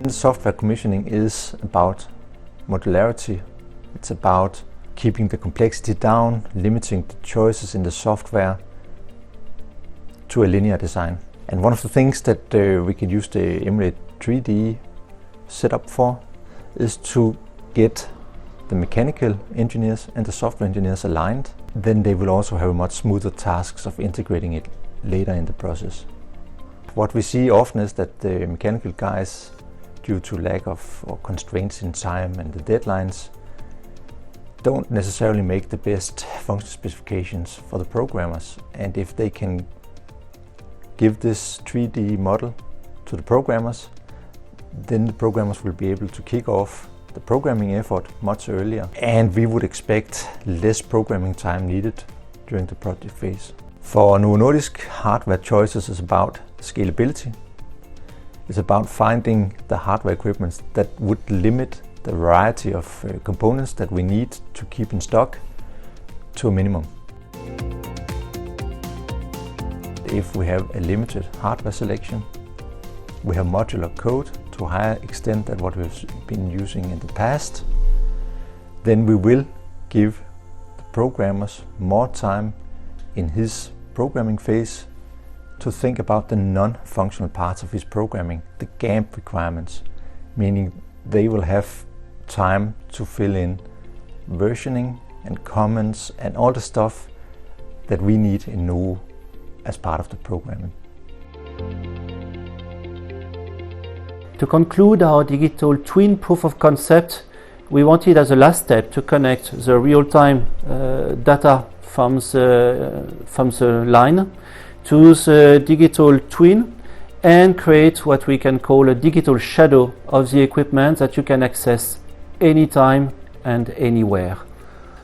Software commissioning is about modularity. It's about keeping the complexity down, limiting the choices in the software to a linear design. And one of the things that we can use the Emulate 3D setup for is to get the mechanical engineers and the software engineers aligned. Then they will also have much smoother tasks of integrating it later in the process. What we see often is that the mechanical guys, due to lack of or constraints in time and the deadlines, don't necessarily make the best function specifications for the programmers. And if they can give this 3D model to the programmers, then the programmers will be able to kick off the programming effort much earlier, and we would expect less programming time needed during the project phase. For Novo Nordisk, hardware choices is about scalability. It's about finding the hardware equipment that would limit the variety of components that we need to keep in stock to a minimum. If we have a limited hardware selection, we have modular code to a higher extent than what we've been using in the past, then we will give the programmers more time in his programming phase to think about the non-functional parts of his programming, the GAMP requirements, meaning they will have time to fill in versioning and comments and all the stuff that we need in Novo as part of the programming. To conclude our digital twin proof of concept, we wanted as a last step to connect the real-time data from the line to the digital twin and create what we can call a digital shadow of the equipment that you can access anytime and anywhere.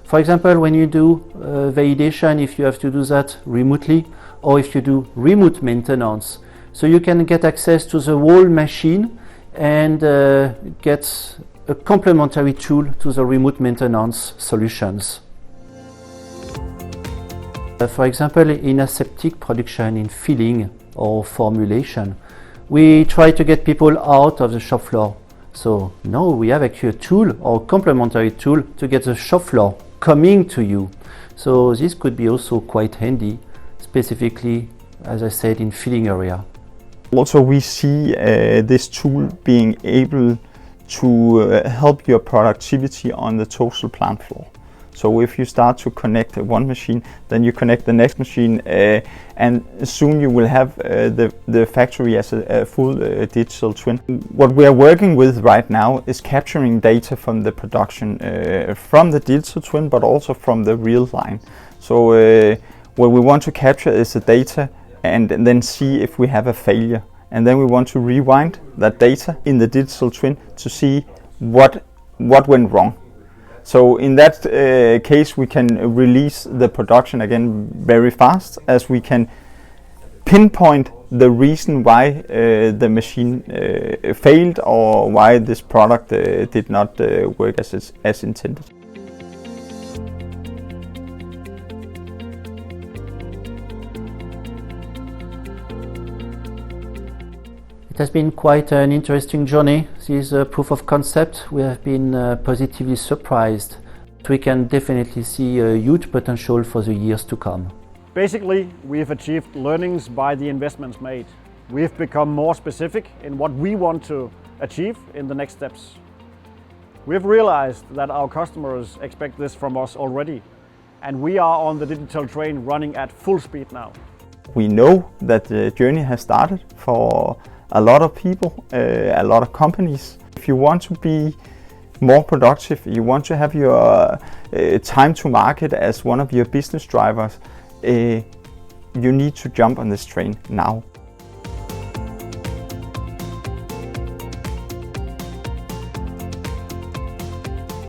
For example, when you do validation, if you have to do that remotely, or if you do remote maintenance, so you can get access to the whole machine and get a complementary tool to the remote maintenance solutions. For example, in aseptic production, in filling or formulation, we try to get people out of the shop floor. So now we have actually a tool or complementary tool to get the shop floor coming to you. So this could be also quite handy, specifically, as I said, in filling area. Also, we see this tool being able to help your productivity on the total plant floor. So if you start to connect one machine, then you connect the next machine, and soon you will have the factory as a full digital twin. What we are working with right now is capturing data from the production, from the digital twin, but also from the real line. So what we want to capture is the data and then see if we have a failure. And then we want to rewind that data in the digital twin to see what went wrong. So in that case, we can release the production again very fast, as we can pinpoint the reason why the machine failed or why this product did not work as intended. It has been quite an interesting journey, this proof of concept. We have been positively surprised. We can definitely see a huge potential for the years to come. Basically, we have achieved learnings by the investments made. We have become more specific in what we want to achieve in the next steps. We have realized that our customers expect this from us already, and we are on the digital train running at full speed now. We know that the journey has started for a lot of people, a lot of companies. If you want to be more productive, you want to have your time to market as one of your business drivers, you need to jump on this train now.